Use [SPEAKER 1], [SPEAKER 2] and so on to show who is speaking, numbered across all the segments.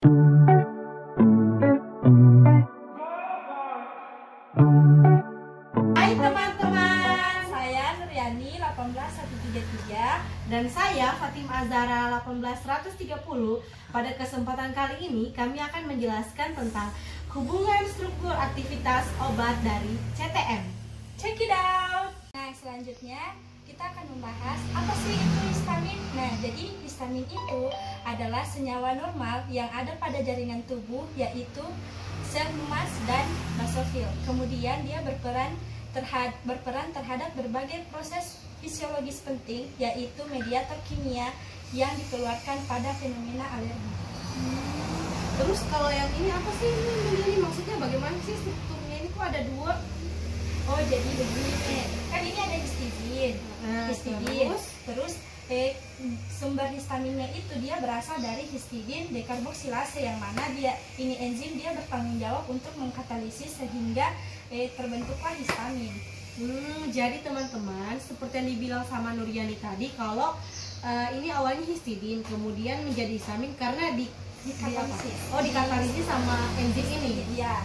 [SPEAKER 1] Hai teman-teman, saya Nuryani 18133 dan saya Fatimah Azhara 18130. Pada kesempatan kali ini kami akan menjelaskan tentang hubungan struktur aktivitas obat dari CTM. Check it out.
[SPEAKER 2] Nah, selanjutnya kita akan membahas apa sih itu histamin. Nah, jadi histamin itu adalah senyawa normal yang ada pada jaringan tubuh, yaitu sel emas dan basofil. Kemudian dia berperan terhadap berbagai proses fisiologis penting, yaitu mediator kimia yang dikeluarkan pada fenomena alergi.
[SPEAKER 1] Terus kalau yang ini apa sih ini maksudnya bagaimana sih strukturnya ini kok ada dua?
[SPEAKER 2] Oh, jadi begini. Kan ini ada histidin. Terus sumber histaminnya itu dia berasal dari histidin dekarboksilase, yang mana dia ini enzim dia bertanggung jawab untuk mengkatalisis sehingga terbentuklah histamin.
[SPEAKER 1] Jadi teman-teman, seperti yang dibilang sama Nuryani tadi, kalau ini awalnya histidin kemudian menjadi histamin karena dikatalisis sama enzim ini.
[SPEAKER 2] Iya.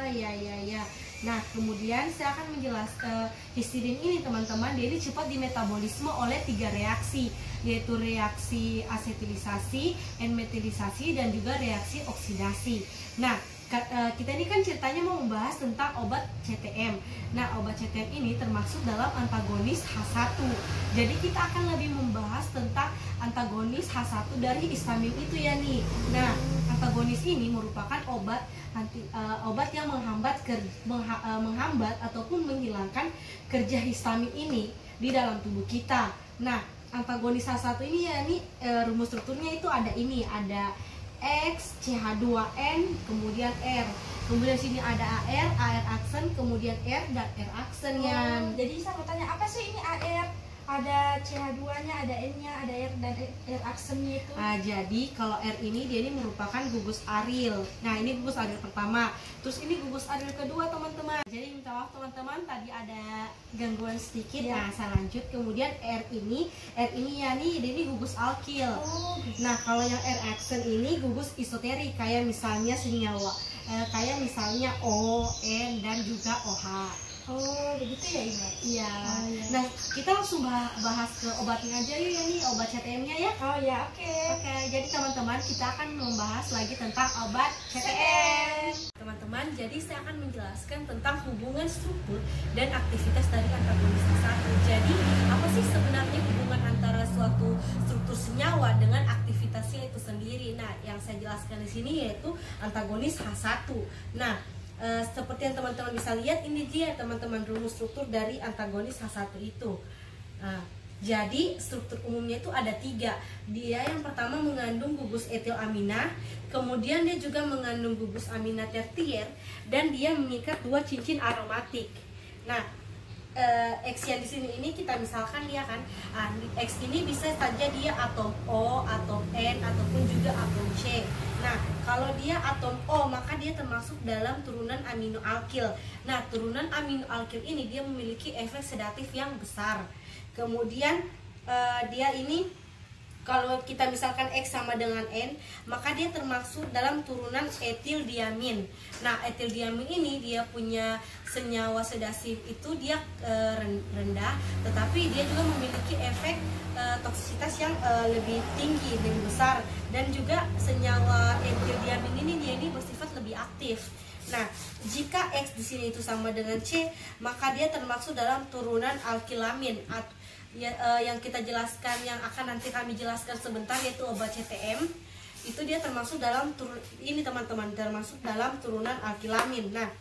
[SPEAKER 1] Ya. Nah, kemudian saya akan menjelaskan histidin ini teman-teman, dia ini cepat dimetabolisme oleh 3 reaksi, yaitu reaksi asetilisasi, N-metilisasi, dan juga reaksi oksidasi. Nah, kita ini kan ceritanya mau membahas tentang obat CTM. Nah, obat CTM ini termasuk dalam antagonis H1. Jadi kita akan lebih membahas tentang antagonis H1 dari histamin itu ya nih. Nah, antagonis ini merupakan obat yang menghambat ataupun menghilangkan kerja histamin ini di dalam tubuh kita. Nah, antagonis H1 ini ya nih, rumus strukturnya itu ada X, CH2N, kemudian R. Kemudian sini ada AR aksen, kemudian R dan R aksen ya.
[SPEAKER 2] Jadi saya mau tanya, apa sih ini AR? Ada CH2-nya, ada N-nya, ada R dan R aksennya itu.
[SPEAKER 1] Jadi kalau R ini dia ini merupakan gugus aril. Nah, ini gugus aril pertama. Terus ini gugus aril kedua, teman-teman. Jadi minta maaf teman-teman, tadi ada gangguan sedikit.
[SPEAKER 2] Ya.
[SPEAKER 1] Nah, saya lanjut. Kemudian R ini ya nih, dia ini gugus alkil. Nah, kalau yang R aksen ini gugus isoterik, kayak misalnya senyawa, kayak misalnya O, N dan juga OH.
[SPEAKER 2] Oh, begitu ya ini?
[SPEAKER 1] Iya.
[SPEAKER 2] Iya.
[SPEAKER 1] Nah, kita langsung bahas ke obatnya aja yuk ya nih, obat CTM-nya ya.
[SPEAKER 2] Oh ya, oke.
[SPEAKER 1] Jadi teman-teman, kita akan membahas lagi tentang obat CTM. Teman-teman, jadi saya akan menjelaskan tentang hubungan struktur dan aktivitas dari antagonis H1. Jadi, apa sih sebenarnya hubungan antara suatu struktur senyawa dengan aktivitasnya itu sendiri? Nah, yang saya jelaskan di sini yaitu antagonis H1. Nah, seperti yang teman-teman bisa lihat, ini dia teman-teman rumus struktur dari antagonis H1 itu. Nah, jadi struktur umumnya itu ada 3. Dia yang pertama mengandung gugus etilamina, kemudian dia juga mengandung gugus amina tertier, dan dia mengikat 2 cincin aromatik. Nah, X yang di sini ini kita misalkan dia kan, X ini bisa saja dia atom O, atom N, ataupun juga atom C. Nah, kalau dia atom O maka dia termasuk dalam turunan amino alkil. Nah, turunan amino alkil ini dia memiliki efek sedatif yang besar. Kemudian dia ini kalau kita misalkan X sama dengan N, maka dia termasuk dalam turunan etildiamin. Nah, etildiamin ini dia punya senyawa sedasif itu dia rendah, tetapi dia juga memiliki efek toksisitas yang lebih tinggi, lebih besar, dan juga senyawa etildiamin ini dia ini bersifat lebih aktif. Nah, jika X di sini itu sama dengan C, maka dia termasuk dalam turunan alkilamin. Yang kita jelaskan, yang akan nanti kami jelaskan sebentar, yaitu obat CTM itu dia termasuk dalam ini teman-teman, termasuk dalam turunan alkilamin. Nah,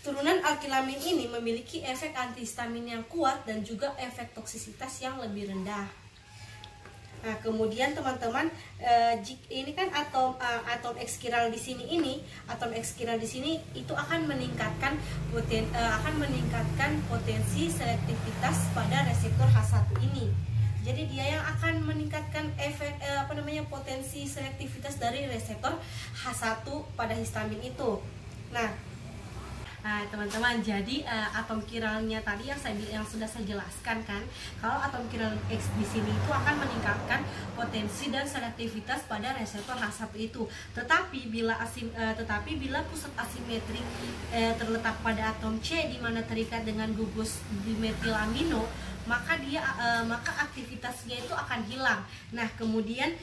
[SPEAKER 1] turunan alkilamin ini memiliki efek antihistamin yang kuat dan juga efek toksisitas yang lebih rendah. Nah, kemudian teman-teman, ini kan atom X chiral di sini atom X chiral di sini itu akan meningkatkan potensi selektivitas pada reseptor H1 ini. Jadi dia yang akan meningkatkan efek potensi selektivitas dari reseptor H1 pada histamin itu. Nah, Nah, teman-teman, jadi atom kiralnya tadi yang sudah saya jelaskan kan, kalau atom kiral X di sini itu akan meningkatkan potensi dan selektivitas pada reseptor H1 itu. Tetapi bila pusat asimetrik terletak pada atom C di mana terikat dengan gugus dimetilamino, maka aktivitasnya itu akan hilang. Nah, kemudian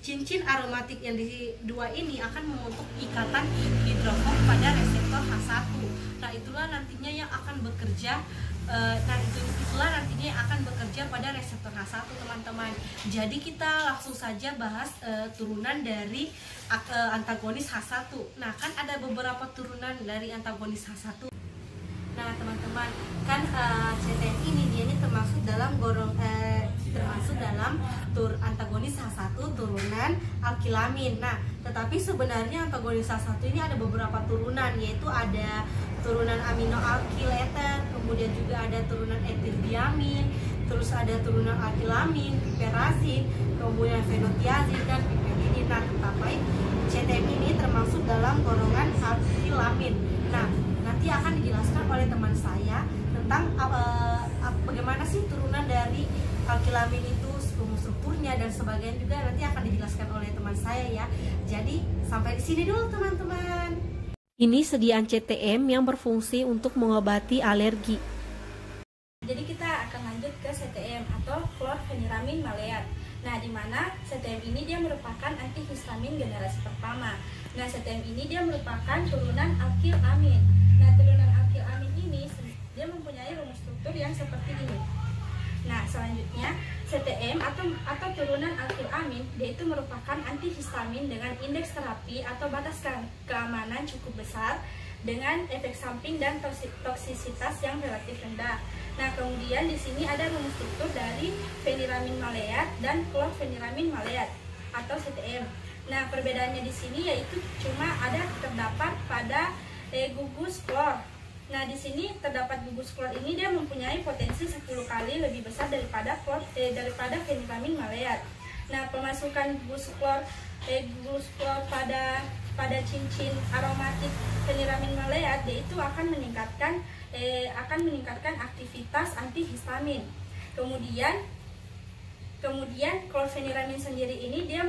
[SPEAKER 1] cincin aromatik yang di dua ini akan membentuk ikatan hidrofob pada reseptor H1. Nah, itulah nantinya yang akan bekerja pada reseptor H1, teman-teman. Jadi kita langsung saja bahas turunan dari antagonis H1. Nah, kan ada beberapa turunan dari antagonis H1. Nah, teman-teman, kan CTM ini dia ini termasuk dalam antagonis H1 turunan alkilamin. Nah, tetapi sebenarnya antagonis H1 ini ada beberapa turunan, yaitu ada turunan amino alkyl ether, kemudian juga ada turunan etildiamin, terus ada turunan alkilamin, piperazin, kemudian fenotiazin dan piperidin. Nah, tetapi CTM ini termasuk dalam golongan alkilamin. Nah, nanti akan dijelaskan oleh teman saya tentang bagaimana sih turunan dari alkilamin itu, strukturnya dan sebagainya juga nanti akan dijelaskan oleh teman saya ya. Jadi sampai di sini dulu, teman-teman. Ini sediaan CTM yang berfungsi untuk mengobati alergi.
[SPEAKER 2] Jadi kita akan lanjut ke CTM atau chlorpheniramine maleat. Nah, di mana CTM ini dia merupakan antihistamin generasi pertama. Nah, CTM ini dia merupakan turunan alkilamin. Nah, turunan alkilamin ini dia mempunyai rumus struktur yang seperti ini. Nah, selanjutnya CTM atau turunan alkilamin dia itu merupakan antihistamin dengan indeks terapi atau batas keamanan cukup besar dengan efek samping dan toksisitas yang relatif rendah. Nah, kemudian di sini ada rumus struktur dari feniramin maleat dan chlorpheniramine maleat atau CTM. Nah, perbedaannya di sini yaitu cuma terdapat pada gugus klor. Nah, di sini terdapat gugus klor ini dia mempunyai potensi 10 kali lebih besar daripada feniramin maleat. Nah, pemasukan gugus klor pada cincin aromatik feniramin maleat yaitu akan meningkatkan aktivitas antihistamin. Kemudian chlorpheniramine sendiri ini dia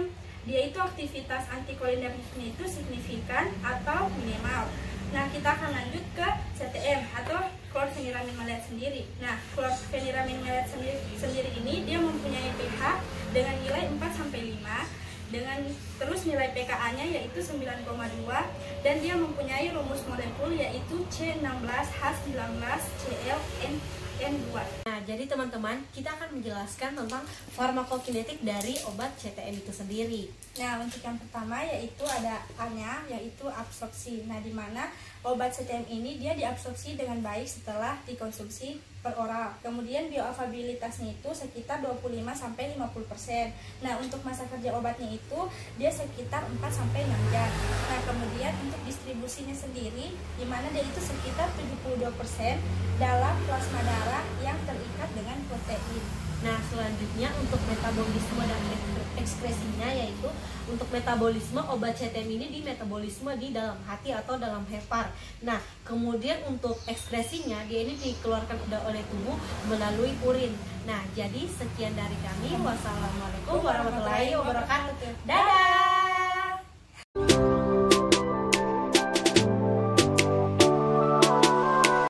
[SPEAKER 2] itu aktivitas antikolinergiknya itu signifikan atau minimal. Nah, kita akan lanjut ke CTM atau chlorpheniramine maleat sendiri. Nah, chlorpheniramine maleat sendiri ini dia mempunyai pH dengan nilai 4-5 terus nilai pKa-nya yaitu 9,2 dan dia mempunyai rumus molekul yaitu C16H19Cl-N2.
[SPEAKER 1] Nah, jadi teman-teman, kita akan menjelaskan tentang farmakokinetik dari obat CTM itu sendiri.
[SPEAKER 2] Nah, untuk yang pertama yaitu ada A-nya yaitu absorpsi. Nah, di mana obat CTM ini dia diabsorpsi dengan baik setelah dikonsumsi per oral. Kemudian bioavailabilitasnya itu sekitar 25-50%. Nah, untuk masa kerja obatnya itu dia sekitar 4-6 jam. Nah, kemudian untuk distribusinya sendiri di mana dia itu sekitar 72% dalam plasma darah yang terikat dengan protein.
[SPEAKER 1] Nah, selanjutnya untuk metabolisme dan ekskresinya, yaitu untuk metabolisme obat CTM ini di metabolisme di dalam hati atau dalam hepar. Nah, kemudian untuk ekskresinya dia ini dikeluarkan oleh tubuh melalui urin. Nah, jadi sekian dari kami. Wassalamualaikum warahmatullahi wabarakatuh. Dadah.